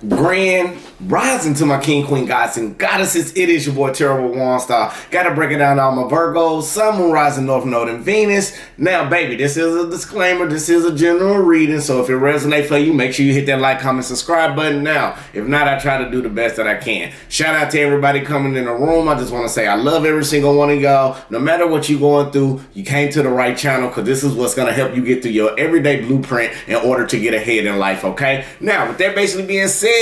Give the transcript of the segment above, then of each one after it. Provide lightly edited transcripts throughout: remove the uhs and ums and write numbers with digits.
Grand rising to my king, queen, gods, and goddesses. It is your boy, Terrible Waunstar. Gotta break it down to all my Virgos. Sun, moon, rising, north node, and Venus. Now, baby, this is a disclaimer. This is a general reading. So if it resonates for you, make sure you hit that like, comment, subscribe button now. If not, I try to do the best that I can. Shout out to everybody coming in the room. I just want to say I love every single one of y'all. No matter what you're going through, you came to the right channel because this is what's going to help you get through your everyday blueprint in order to get ahead in life, okay? Now, with that basically being said,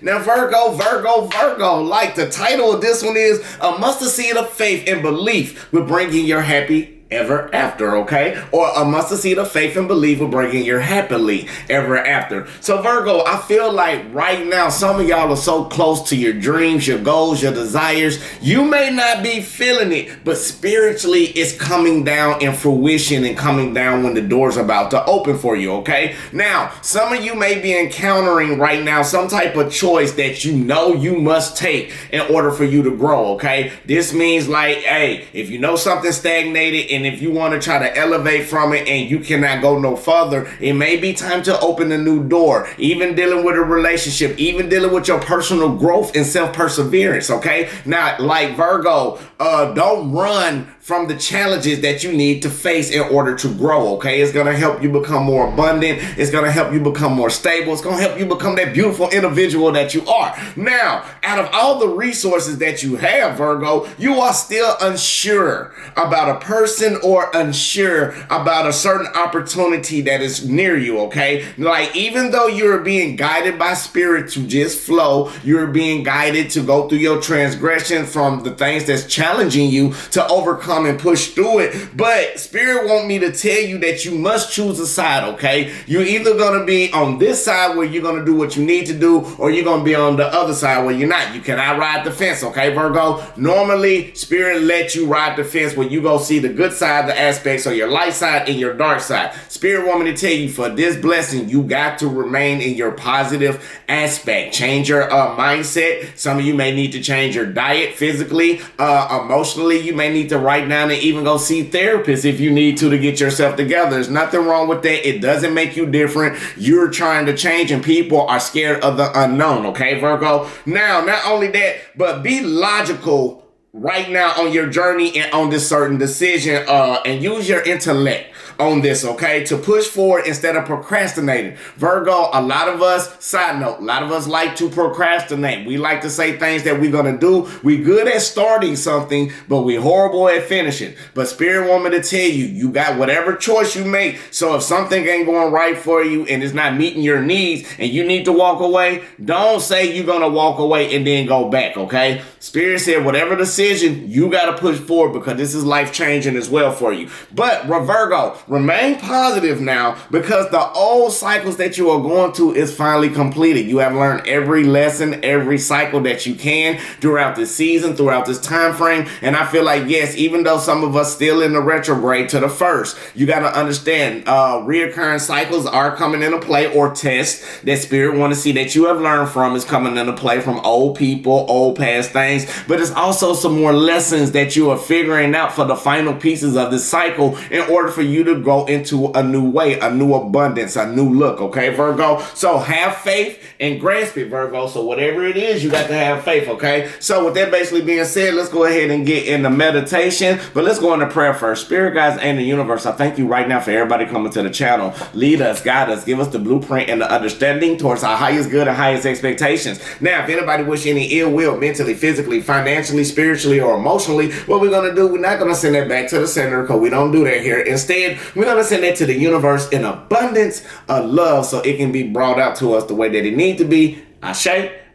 now Virgo, like the title of this one is A Mustard Seed of Faith and Belief will bring you your happy ever after, okay? Or a mustard seed of faith and belief will bring in your happily ever after. So Virgo, I feel like right now some of y'all are so close to your dreams, your goals, your desires. You may not be feeling it, but spiritually it's coming down in fruition and coming down when the door's about to open for you, okay? Now, some of you may be encountering right now some type of choice that you know you must take in order for you to grow, okay? This means like, hey, if you know something stagnated and if you want to try to elevate from it and you cannot go no further, it may be time to open a new door. Even dealing with a relationship, even dealing with your personal growth and self-perseverance, okay? Now, like Virgo, don't run from the challenges that you need to face in order to grow, okay? It's going to help you become more abundant. It's going to help you become more stable. It's going to help you become that beautiful individual that you are. Now, out of all the resources that you have, Virgo, you are still unsure about a person or unsure about a certain opportunity that is near you, okay? Like, even though you're being guided by spirit to just flow, you're being guided to go through your transgression from the things that's challenging you to overcome and push through it, but spirit want me to tell you that you must choose a side, okay? You're either going to be on this side where you're going to do what you need to do, or you're going to be on the other side where you're not. You cannot ride the fence, okay, Virgo? Normally, spirit lets you ride the fence where you go see the good side, the aspects of your light side and your dark side. Spirit want me to tell you, for this blessing, you got to remain in your positive aspect. Change your mindset. Some of you may need to change your diet physically, emotionally. You may need to write down and even go see therapists if you need to get yourself together. There's nothing wrong with that. It doesn't make you different. You're trying to change and people are scared of the unknown, okay, Virgo? Now, not only that, but be logical right now on your journey and on this certain decision, and use your intellect on this, okay, to push forward instead of procrastinating. Virgo, a lot of us, side note, a lot of us like to procrastinate. We like to say things that we're going to do. We good at starting something, but we horrible at finishing. But spirit want me to tell you, you got whatever choice you make. So if something ain't going right for you and it's not meeting your needs and you need to walk away, don't say you're going to walk away and then go back, okay? Spirit said whatever decision, you got to push forward because this is life changing as well for you. But Virgo, remain positive now because the old cycles that you are going to is finally completed. You have learned every lesson, every cycle that you can throughout this season, throughout this time frame. And I feel like, yes, even though some of us still in the retrograde to the first, you got to understand reoccurring cycles are coming into play, or tests that spirit want to see that you have learned from is coming into play from old people, old past things. But it's also some more lessons that you are figuring out for the final pieces of this cycle in order for you to go into a new way, a new abundance, a new look, okay, Virgo? So have faith and grasp it, Virgo. So whatever it is, you got to have faith, okay? So with that basically being said, let's go ahead and get into meditation, but let's go into prayer first. Spirit, guys, and the universe, I thank you right now for everybody coming to the channel. Lead us, guide us, give us the blueprint and the understanding towards our highest good and highest expectations. Now, if anybody wish any ill will, mentally, physically, financially, spiritually, or emotionally, what we're going to do, we're not going to send that back to the center because we don't do that here. Instead, we're going to send that to the universe in abundance of love so it can be brought out to us the way that it needs to be.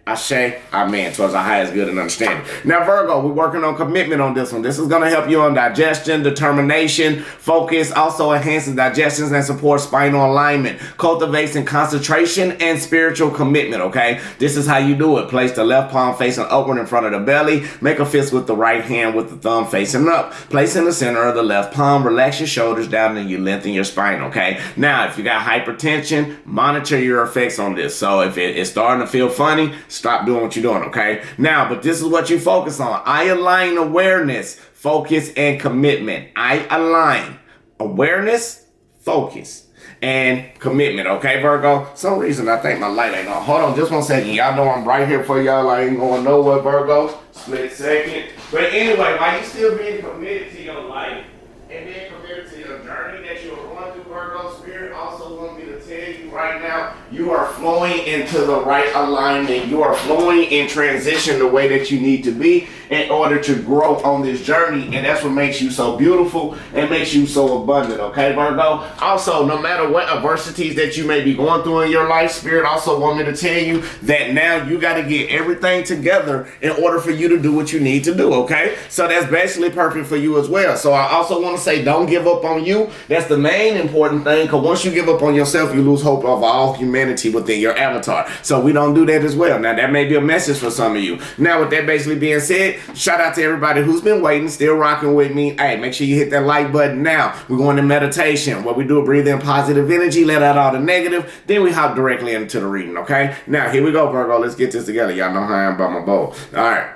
Ashe, amen, towards our highest good and understanding. Now, Virgo, we're working on commitment on this one. This is going to help you on digestion, determination, focus, also enhances digestion and supports spinal alignment, cultivates in concentration and spiritual commitment, okay? This is how you do it. Place the left palm facing upward in front of the belly. Make a fist with the right hand with the thumb facing up. Place in the center of the left palm. Relax your shoulders down and you lengthen your spine, okay? Now, if you got hypertension, monitor your effects on this. So if it's starting to feel funny, stop doing what you're doing, okay? Now, but this is what you focus on. I align awareness, focus, and commitment. I align awareness, focus, and commitment. Okay, Virgo? Some reason I think my light ain't on. Hold on just 1 second. Y'all know I'm right here for y'all. I ain't going nowhere, Virgo. Split second. But anyway, while you still being committed to your life and being committed to your journey that you're going through, Virgo, Spirit also want me to tell you right now, you are flowing into the right alignment. You are flowing in transition the way that you need to be in order to grow on this journey. And that's what makes you so beautiful and makes you so abundant. Okay, Virgo? Also, no matter what adversities that you may be going through in your life, Spirit also want me to tell you that now you got to get everything together in order for you to do what you need to do. Okay? So that's basically perfect for you as well. So I also want to say, don't give up on you. That's the main important thing, because once you give up on yourself, you lose hope of all humanity within your avatar. So we don't do that as well. Now, that may be a message for some of you. Now, with that basically being said, shout out to everybody who's been waiting, still rocking with me. Hey, make sure you hit that like button now. We're going to meditation. What we do is breathe in positive energy, let out all the negative, then we hop directly into the reading, okay? Now, here we go, Virgo. Let's get this together. Y'all know how I am about my bowl. All right.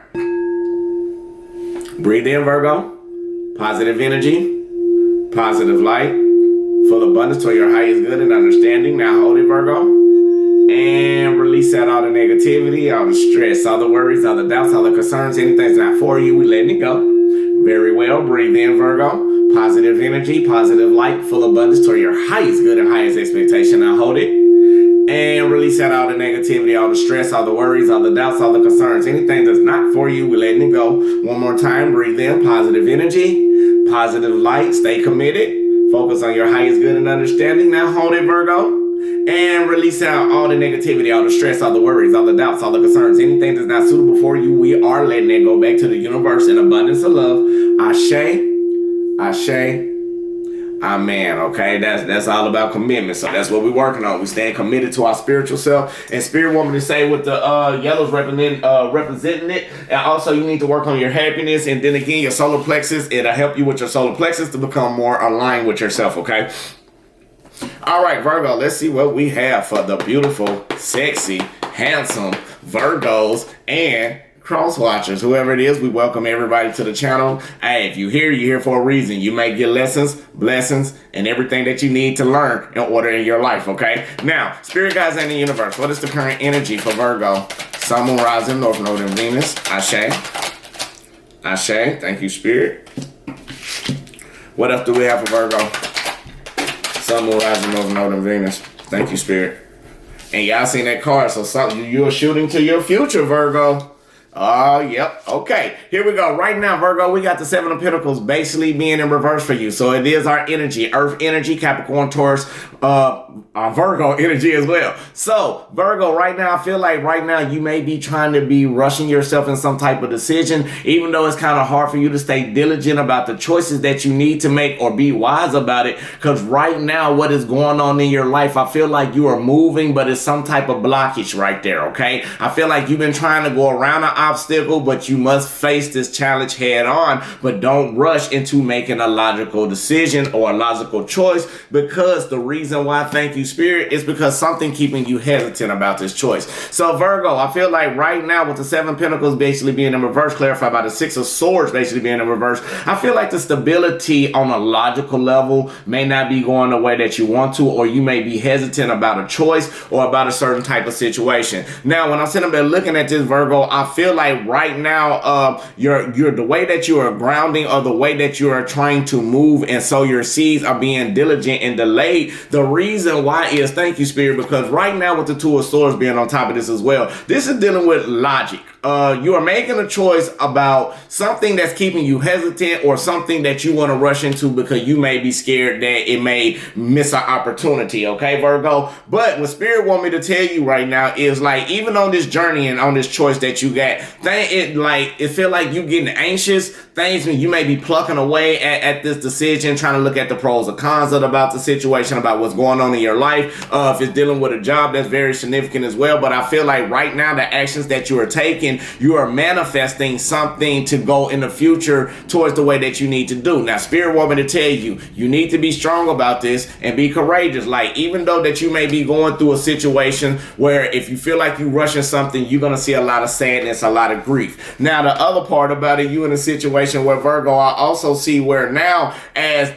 Breathe in, Virgo. Positive energy, positive light, full abundance to your highest good and understanding. Now hold it, Virgo. And release out all the negativity, all the stress, all the worries, all the doubts, all the concerns. Anything's not for you, we letting it go. Very well. Breathe in, Virgo. Positive energy, positive light, full abundance to your highest good and highest expectation. Now hold it. And release out all the negativity, all the stress, all the worries, all the doubts, all the concerns. Anything that's not for you, we're letting it go. One more time. Breathe in. Positive energy, positive light. Stay committed. Focus on your highest good and understanding. Now hold it, Virgo. And release out all the negativity, all the stress, all the worries, all the doubts, all the concerns. Anything that's not suitable for you, we are letting it go back to the universe in abundance of love. Ashe, Ashe, Amen. Okay, that's all about commitment. So that's what we're working on. We staying committed to our spiritual self. And Spirit want me to say with the yellows representing it. And also you need to work on your happiness. And then again, your solar plexus. It'll help you with your solar plexus to become more aligned with yourself. Okay. All right, Virgo. Let's see what we have for the beautiful, sexy, handsome Virgos and cross watchers, whoever it is. We welcome everybody to the channel. Hey, if you're here for a reason. You may get lessons, blessings, and everything that you need to learn in order in your life, okay? Now, Spirit guides in the universe. What is the current energy for Virgo? Sun, Moon, Rising, North Node, and Venus. Ashe. Ashe. Thank you, Spirit. What else do we have for Virgo? Sun, Moon, Rising, North Node, and Venus. Thank you, Spirit. And y'all seen that card, so you're shooting to your future, Virgo. Oh, yep. Okay, here we go. Right now, Virgo, we got the Seven of Pentacles basically being in reverse for you. So it is our energy, Earth energy, Capricorn, Taurus, our Virgo energy as well. So Virgo, right now, I feel like right now you may be trying to be rushing yourself in some type of decision, even though it's kind of hard for you to stay diligent about the choices that you need to make or be wise about it. Because right now, what is going on in your life, I feel like you are moving, but it's some type of blockage right there, okay? I feel like you've been trying to go around an obstacle, but you must face this challenge head on. But don't rush into making a logical decision or a logical choice, because the reason why, thank you, Spirit, is because something keeping you hesitant about this choice. So Virgo, I feel like right now with the Seven of Pentacles basically being in reverse, clarified by the Six of Swords basically being in reverse, I feel like the stability on a logical level may not be going the way that you want to, or you may be hesitant about a choice or about a certain type of situation. Now, when I'm sitting there looking at this, Virgo, I feel like right now, you're the way that you are grounding, or the way that you are trying to move and sow your seeds, are being diligent and delayed. The reason why is, thank you, Spirit, because right now with the Two of Swords being on top of this as well, this is dealing with logic. You are making a choice about something that's keeping you hesitant, or something that you want to rush into because you may be scared that it may miss an opportunity, okay, Virgo? But what Spirit want me to tell you right now is, like, even on this journey and on this choice that you got, it feel like you getting anxious. Things you may be plucking away at this decision, trying to look at the pros and cons about the situation, about what's going on in your life. If it's dealing with a job, that's very significant as well. But I feel like right now the actions that you are taking speaking, you are manifesting something to go in the future towards the way that you need to do. Now, Spirit want me to tell you, you need to be strong about this and be courageous. Like, even though that you may be going through a situation where if you feel like you're rushing something, you're going to see a lot of sadness, a lot of grief. Now, the other part about it, you in a situation where Virgo, I also see where now as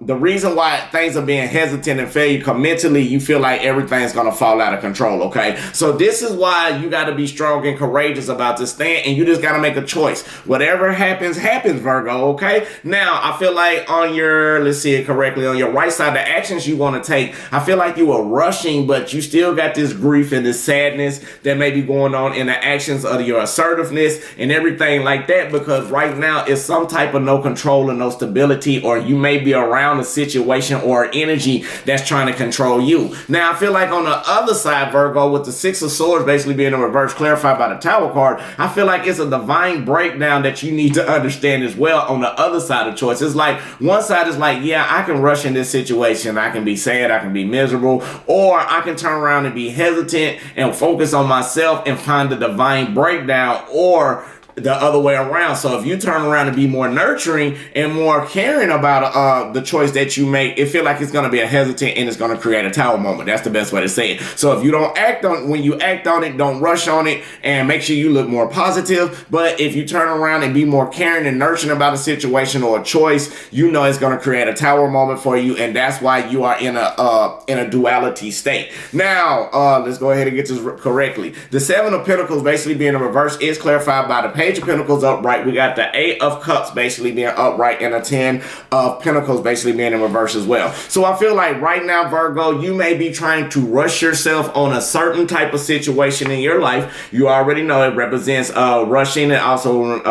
the reason why things are being hesitant and failure, because mentally you feel like everything's going to fall out of control, okay? So this is why you got to be strong and courageous about this thing, and you just got to make a choice. Whatever happens, happens, Virgo, okay? Now, I feel like on your, let's see it correctly, on your right side, the actions you want to take, I feel like you are rushing, but you still got this grief and this sadness that may be going on in the actions of your assertiveness and everything like that, because right now it's some type of no control and no stability, or you may be around a situation or energy that's trying to control you. Now, I feel like on the other side, Virgo, with the Six of Swords basically being in reverse, clarified by the Tower card, I feel like it's a divine breakdown that you need to understand as well on the other side of choice. It's like one side is like, yeah, I can rush in this situation. I can be sad, I can be miserable, or I can turn around and be hesitant and focus on myself and find the divine breakdown, or the other way around. So if you turn around and be more nurturing and more caring about the choice that you make, it feel like it's going to be a hesitant and it's going to create a Tower moment. That's the best way to say it. So if you don't act on, when you act on it, don't rush on it, and make sure you look more positive. But if you turn around and be more caring and nurturing about a situation or a choice, you know it's going to create a Tower moment for you, and that's why you are in a duality state. Now, let's go ahead and get this correctly. The Seven of Pentacles basically being in reverse is clarified by the Page of Pentacles upright. We got the Eight of Cups basically being upright, and a Ten of Pentacles basically being in reverse as well. So I feel like right now, Virgo, you may be trying to rush yourself on a certain type of situation in your life. You already know it represents rushing, and also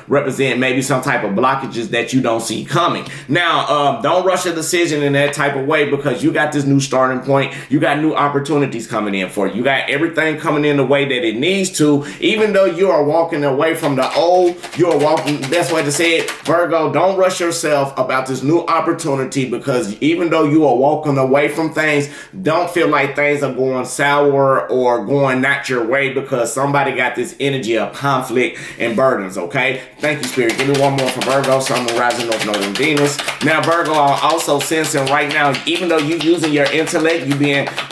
represent maybe some type of blockages that you don't see coming. Now, don't rush a decision in that type of way, because you got this new starting point. You got new opportunities coming in for you. You got everything coming in the way that it needs to, even though you are walking away from the old, you're walking, best way to say it, Virgo, don't rush yourself about this new opportunity, because even though you are walking away from things, don't feel like things are going sour or going not your way, because somebody got this energy of conflict and burdens, okay? Thank you, Spirit. Give me one more for Virgo, Sun, Moon, Rising, North Node, and Venus. Now, Virgo, I'm also sensing right now, even though you using your intellect,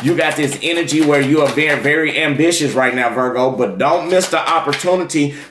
you got this energy where you are very, very ambitious right now, Virgo, but don't miss the opportunity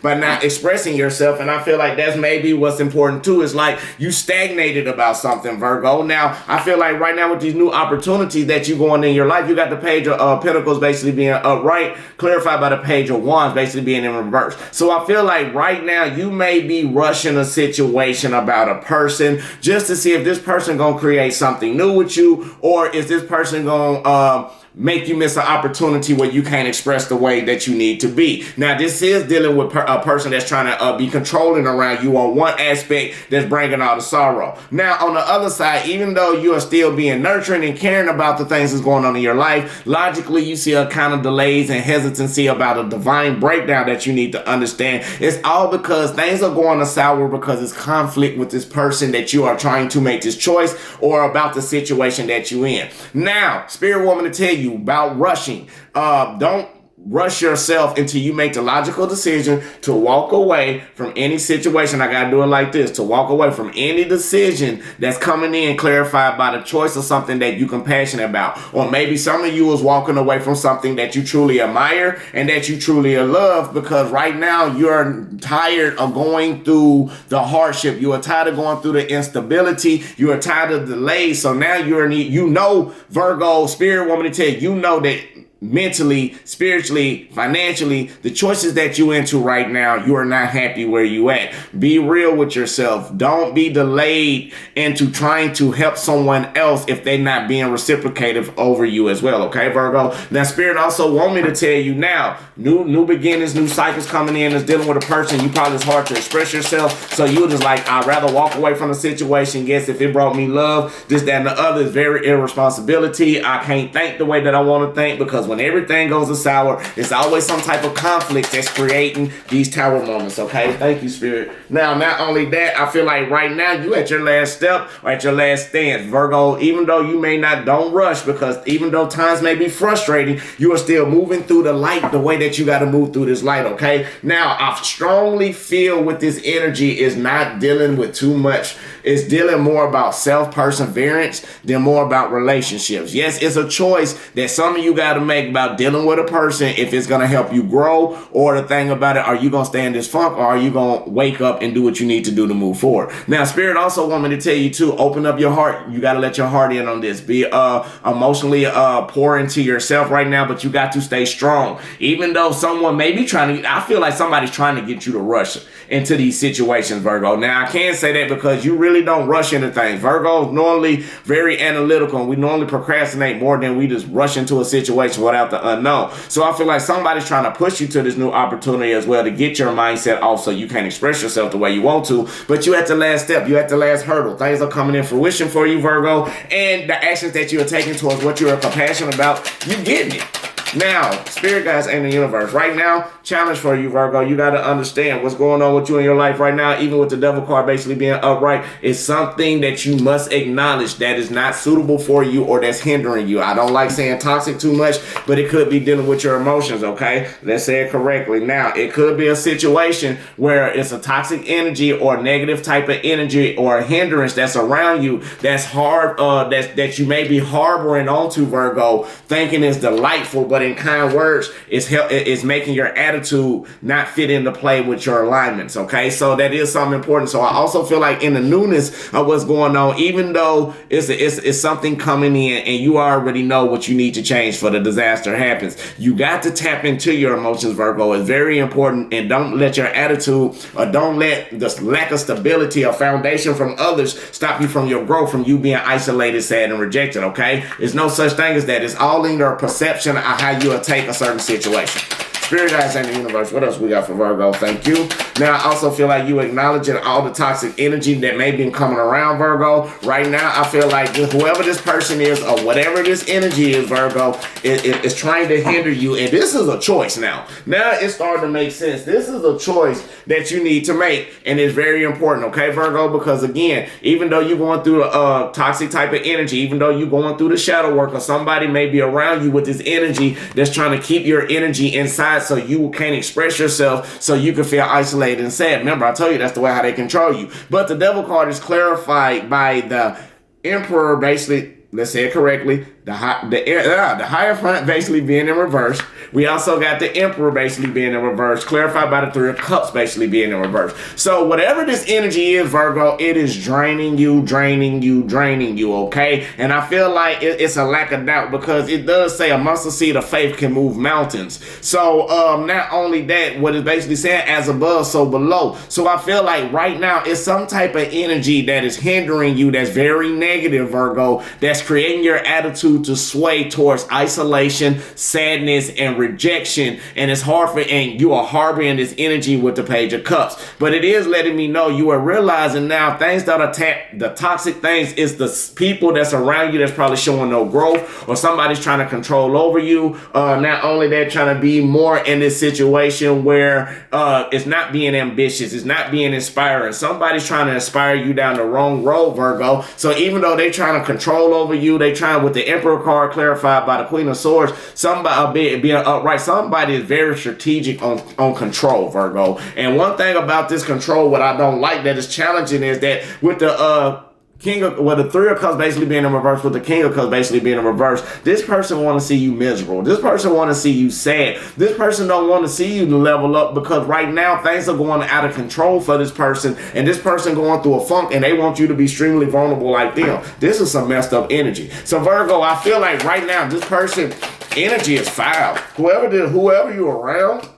by not expressing yourself. And I feel like that's maybe what's important too, is like you stagnated about something, Virgo. Now, I feel like right now with these new opportunities that you going in your life, you got the Page of Pentacles basically being upright, clarified by the Page of Wands basically being in reverse. So I feel like right now you may be rushing a situation about a person just to see if this person gonna create something new with you, or is this person gonna make you miss an opportunity where you can't express the way that you need to be. Now, this is dealing with a person that's trying to be controlling around you on one aspect that's bringing all the sorrow. Now, on the other side, even though you are still being nurturing and caring about the things that's going on in your life, logically, you see a kind of delays and hesitancy about a divine breakdown that you need to understand. It's all because things are going to sour because it's conflict with this person that you are trying to make this choice, or about the situation that you're in. Now, Spirit Woman to tell you about rushing. Don't rush yourself until you make the logical decision to walk away from any situation. I gotta do it like this, to walk away from any decision that's coming in clarified by the choice of something that you're compassionate about. Or maybe some of you is walking away from something that you truly admire and that you truly love, because right now you're tired of going through the hardship. You are tired of going through the instability. You are tired of delays. So now you're in, you know, Virgo, Spirit Woman to tell you, you know that mentally, spiritually, financially, the choices that you into right now, you are not happy where you at. Be real with yourself. Don't be delayed into trying to help someone else if they're not being reciprocative over you as well. Okay, Virgo? Now, Spirit also want me to tell you now, new beginnings, new cycles coming in, is dealing with a person. You probably, it's hard to express yourself. So you just like, I'd rather walk away from the situation. Guess if it brought me love, this, that, and the other is very irresponsibility. I can't think the way that I want to think, because when everything goes sour, it's always some type of conflict that's creating these tower moments, okay? Thank you, Spirit. Now, not only that, I feel like right now you at your last step or at your last stance, Virgo. Even though you may not, don't rush, because even though times may be frustrating, you are still moving through the light the way that you got to move through this light, okay? Now, I strongly feel with this energy is not dealing with too much. It's dealing more about self-perseverance than more about relationships. Yes, it's a choice that some of you got to make about dealing with a person, if it's going to help you grow, or the thing about it, are you going to stay in this funk, or are you going to wake up and do what you need to do to move forward? Now, Spirit also want me to tell you too, open up your heart. You got to let your heart in on this. Be emotionally pour into yourself right now, but you got to stay strong. Even though someone may be trying to, I feel like somebody's trying to get you to rush into these situations, Virgo. Now, I can't say that because you really don't rush into things. Virgo is normally very analytical, and we normally procrastinate more than we just rush into a situation without the unknown. So I feel like somebody's trying to push you to this new opportunity as well to get your mindset off so you can express yourself the way you want to. But you at the last step, you at the last hurdle. Things are coming in fruition for you, Virgo, and the actions that you are taking towards what you are compassionate about, you getting it. Now, Spirit guides and the universe. Right now, challenge for you, Virgo. You got to understand what's going on with you in your life right now, even with the Devil card basically being upright, is something that you must acknowledge that is not suitable for you or that's hindering you. I don't like saying toxic too much, but it could be dealing with your emotions, okay? Let's say it correctly. Now, it could be a situation where it's a toxic energy or negative type of energy or a hindrance that's around you that's hard, that you may be harboring onto, Virgo, thinking is delightful, but in kind words, it's making your attitude not fit into play with your alignments, okay? So that is something important. So I also feel like in the newness of what's going on, even though it's something coming in and you already know what you need to change for the disaster happens, you got to tap into your emotions, Virgo. It's very important, and don't let your attitude or don't let the lack of stability or foundation from others stop you from your growth, from you being isolated, sad, and rejected, okay? There's no such thing as that. It's all in your perception of how you will take a certain situation. Spirit guides and the universe. What else we got for Virgo? Thank you. Now, I also feel like you acknowledging all the toxic energy that may be coming around, Virgo. Right now, I feel like whoever this person is or whatever this energy is, Virgo, is trying to hinder you. And this is a choice now. Now it's starting to make sense. This is a choice that you need to make. And it's very important, okay, Virgo? Because again, even though you're going through a toxic type of energy, even though you're going through the shadow work, or somebody may be around you with this energy that's trying to keep your energy inside so you can't express yourself, so you can feel isolated and sad. Remember, I told you that's the way how they control you. But the Devil card is clarified by the Emperor, basically, let's say it correctly, the Hierophant basically being in reverse. We also got the Emperor basically being in reverse, clarified by the Three of Cups basically being in reverse. So whatever this energy is, Virgo, it is draining you, okay? And I feel like it's a lack of doubt, because it does say a mustard seed of faith can move mountains. So not only that, what it's basically saying, as above, so below. So I feel like right now it's some type of energy that is hindering you, that's very negative, Virgo, that's creating your attitude to sway towards isolation, sadness, and rejection. And it's hard and you are harboring this energy with the Page of Cups. But it is letting me know you are realizing now things that attack the toxic things is the people that's around you that's probably showing no growth, or somebody's trying to control over you. Not only that, trying to be more in this situation where it's not being ambitious, it's not being inspiring. Somebody's trying to inspire you down the wrong road, Virgo. So even though they're trying to control over you, they trying with the Emperor card clarified by the Queen of Swords, somebody being upright, somebody is very strategic on control, Virgo. And one thing about this control, what I don't like that is challenging, is that with the the Three of Cups basically being in reverse, with the King of Cups basically being in reverse, this person want to see you miserable. This person want to see you sad. This person don't want to see you to level up, because right now things are going out of control for this person, and this person going through a funk, and they want you to be extremely vulnerable like them. This is some messed up energy. So Virgo, I feel like right now this person energy is foul. Whoever you're around,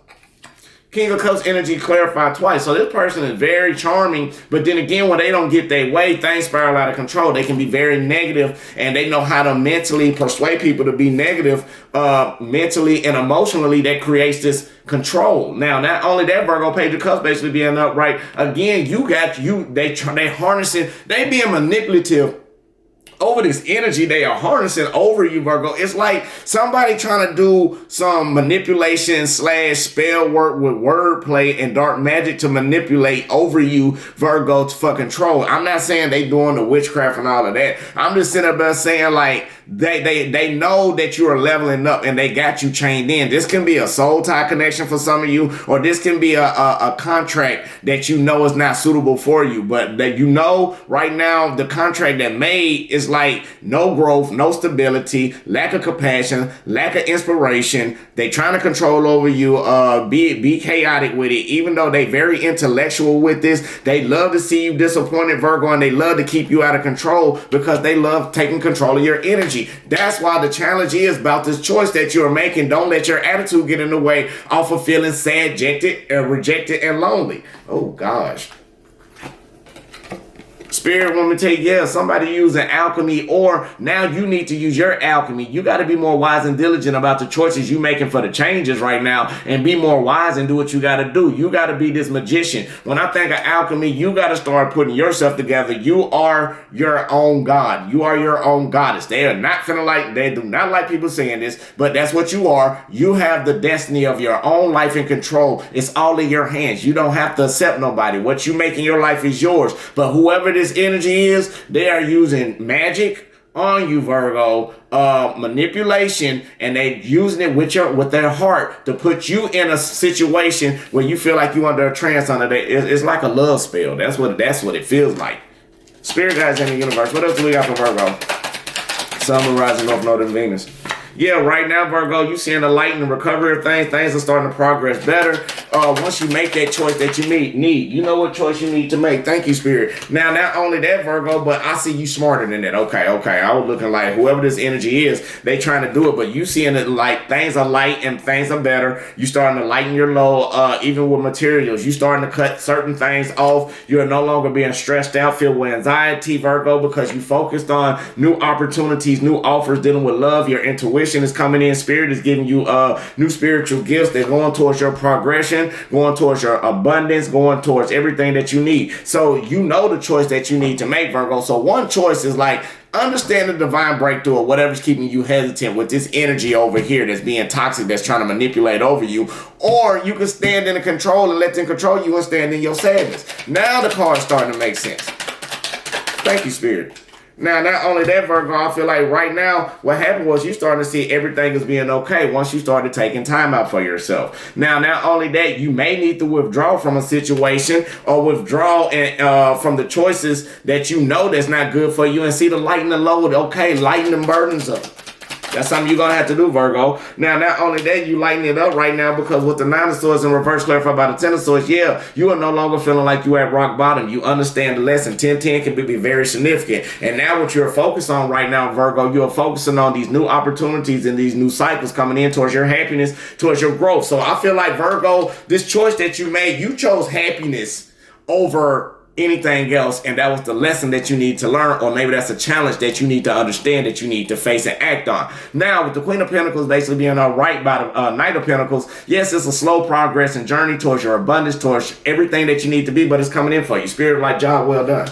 King of Cups energy clarified twice. So this person is very charming, but then again, when they don't get their way, things spiral out of control. They can be very negative, and they know how to mentally persuade people to be negative, mentally and emotionally. That creates this control. Now, not only that, Virgo, Page of Cups basically being upright. Again, they harnessing, they being manipulative over this energy they are harnessing over you, Virgo. It's like somebody trying to do some manipulation / spell work with wordplay and dark magic to manipulate over you, Virgo, for control. I'm not saying they doing the witchcraft and all of that. I'm just sitting up there saying like they know that you are leveling up and they got you chained in. This can be a soul tie connection for some of you, or this can be a contract that you know is not suitable for you, but that you know right now the contract that made is like no growth, no stability, lack of compassion, lack of inspiration. They trying to control over you, be chaotic with it, even though they very intellectual with this. They love to see you disappointed, Virgo, and they love to keep you out of control because they love taking control of your energy. That's why the challenge is about this choice that you're making. Don't let your attitude get in the way off of feeling sad, rejected, and lonely. Oh gosh. Spirit want me to tell you, yeah, somebody using alchemy, or now you need to use your alchemy. You got to be more wise and diligent about the choices you making for the changes right now, and be more wise and do what you got to do. You got to be this magician. When I think of alchemy, you got to start putting yourself together. You are your own god. You are your own goddess. They are not finna like, they do not like people saying this, but that's what you are. You have the destiny of your own life in control. It's all in your hands. You don't have to accept nobody. What you make in your life is yours. But whoever this energy is, they are using magic on you, Virgo, manipulation, and they using it with their heart to put you in a situation where you feel like you under a trance under that. It's like a love spell. That's what it feels like. Spirit guides in the universe. What else do we got for Virgo? Sun, Moon, rising, North Node, and Venus. Yeah, right now, Virgo, you seeing the light and the recovery of things. Things are starting to progress better. Once you make that choice that you need, you know what choice you need to make. Thank you, Spirit. Now, not only that, Virgo, but I see you smarter than that. Okay. I was looking like whoever this energy is, they trying to do it, but you seeing it like things are light and things are better. You starting to lighten your load, even with materials. You starting to cut certain things off. You're no longer being stressed out, filled with anxiety, Virgo, because you focused on new opportunities, new offers, dealing with love. Your intuition is coming in. Spirit is giving you new spiritual gifts. They're going towards your progression, going towards your abundance, going towards everything that you need. So you know the choice that you need to make, Virgo. So one choice is like, understand the divine breakthrough or whatever's keeping you hesitant with this energy over here that's being toxic, that's trying to manipulate over you. Or you can stand in the control and let them control you and stand in your sadness. Now the card's starting to make sense. Thank you, Spirit. Now, not only that, Virgo, I feel like right now, what happened was you started to see everything is being okay once you started taking time out for yourself. Now, not only that, you may need to withdraw from a situation or withdraw from the choices that you know that's not good for you and see the light and the load. Okay, lighten the burdens up. That's something you're going to have to do, Virgo. Now, not only that, you lighten it up right now because with the Nine of Swords in reverse clarified by the Ten of Swords, yeah, you are no longer feeling like you're at rock bottom. You understand the lesson. 10-10 can be very significant. And now what you're focused on right now, Virgo, you're focusing on these new opportunities and these new cycles coming in towards your happiness, towards your growth. So I feel like, Virgo, this choice that you made, you chose happiness over anything else, and that was the lesson that you need to learn, or maybe that's a challenge that you need to understand, that you need to face and act on. Now, with the Queen of Pentacles basically being right by the Knight of Pentacles, yes, it's a slow progress and journey towards your abundance, towards everything that you need to be, but it's coming in for you. Spirit, like, job well done.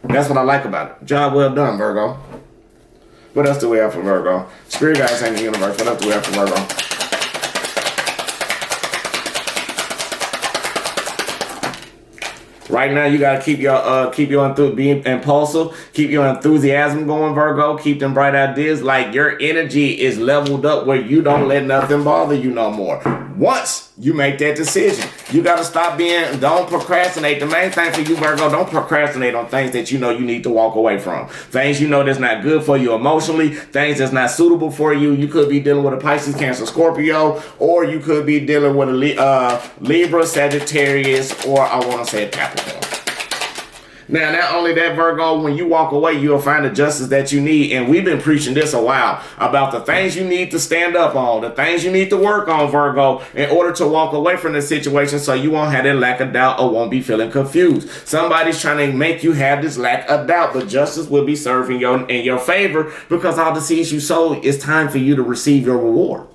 That's what I like about it. Job well done, Virgo. What else do we have for Virgo? Spirit guides in the universe. What else do we have for Virgo? Right now, you gotta keep your being impulsive, keep your enthusiasm going, Virgo. Keep them bright ideas. Like, your energy is leveled up where you don't let nothing bother you no more. Once you make that decision, you gotta stop don't procrastinate. The main thing for you, Virgo, don't procrastinate on things that you know you need to walk away from. Things you know that's not good for you emotionally, things that's not suitable for you. You could be dealing with a Pisces, Cancer, Scorpio, or you could be dealing with a Libra, Sagittarius, or I want to say a Capricorn. Now, not only that, Virgo, when you walk away, you'll find the justice that you need. And we've been preaching this a while about the things you need to stand up on, the things you need to work on, Virgo, in order to walk away from the situation so you won't have that lack of doubt or won't be feeling confused. Somebody's trying to make you have this lack of doubt, but justice will be serving in your favor because all the seeds you sowed, it's time for you to receive your reward.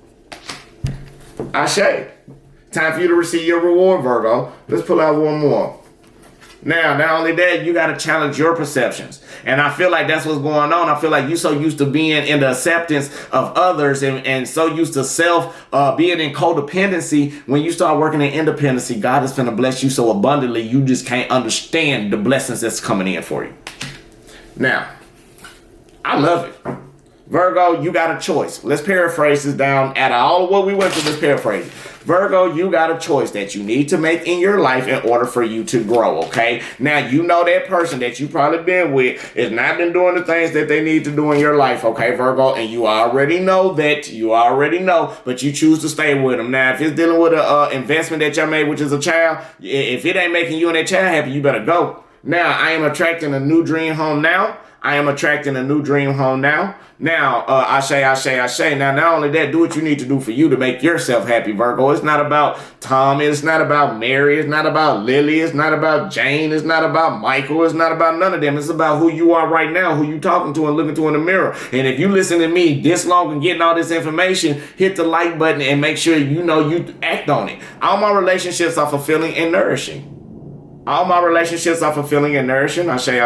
Ashe. Time for you to receive your reward, Virgo. Let's pull out one more. Now, not only that, you got to challenge your perceptions. And I feel like that's what's going on. I feel like you're so used to being in the acceptance of others and so used to being in codependency. When you start working in independency, God is going to bless you so abundantly, you just can't understand the blessings that's coming in for you. Now, I love it. Virgo, you got a choice. Let's paraphrase this down. Out of all of what we went through, let's paraphrase it. Virgo, you got a choice that you need to make in your life in order for you to grow, okay? Now, you know that person that you probably been with is not been doing the things that they need to do in your life, okay, Virgo? And you already know that. You already know, but you choose to stay with them. Now, if it's dealing with an investment that y'all made, which is a child, if it ain't making you and that child happy, you better go. Now, I am attracting a new dream home now. I am attracting a new dream home now. Now, Ashe. Now, not only that, do what you need to do for you to make yourself happy, Virgo. It's not about Tom. It's not about Mary. It's not about Lily. It's not about Jane. It's not about Michael. It's not about none of them. It's about who you are right now, who you talking to and looking to in the mirror. And if you listen to me this long and getting all this information, hit the like button and make sure you act on it. All my relationships are fulfilling and nourishing. All my relationships are fulfilling and nourishing. Ashe.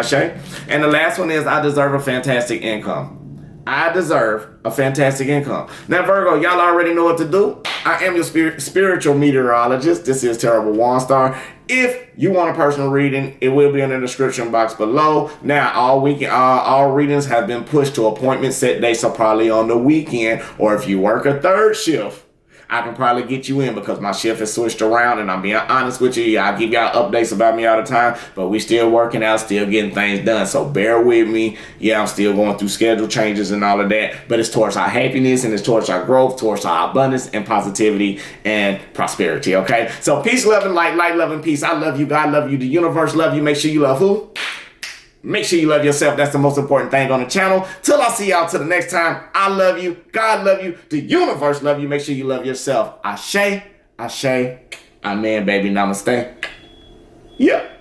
And the last one is I deserve a fantastic income. I deserve a fantastic income. Now, Virgo, y'all already know what to do. I am your spiritual meteorologist. This is Terrible Waunstar. If you want a personal reading, it will be in the description box below. Now, all readings have been pushed to appointment set dates, so probably on the weekend, or if you work a third shift, I can probably get you in because my shift is switched around, and I'm being honest with you. I'll give y'all updates about me all the time, but we still working out, still getting things done. So bear with me. Yeah, I'm still going through schedule changes and all of that, but it's towards our happiness and it's towards our growth, towards our abundance and positivity and prosperity. Okay. So peace, love, and light, love, and peace. I love you. God love you. The universe love you. Make sure you love who? Make sure you love yourself. That's the most important thing on the channel. Till I see y'all till the next time. I love you. God love you. The universe love you. Make sure you love yourself. Ashe. Amen, baby. Namaste. Yeah.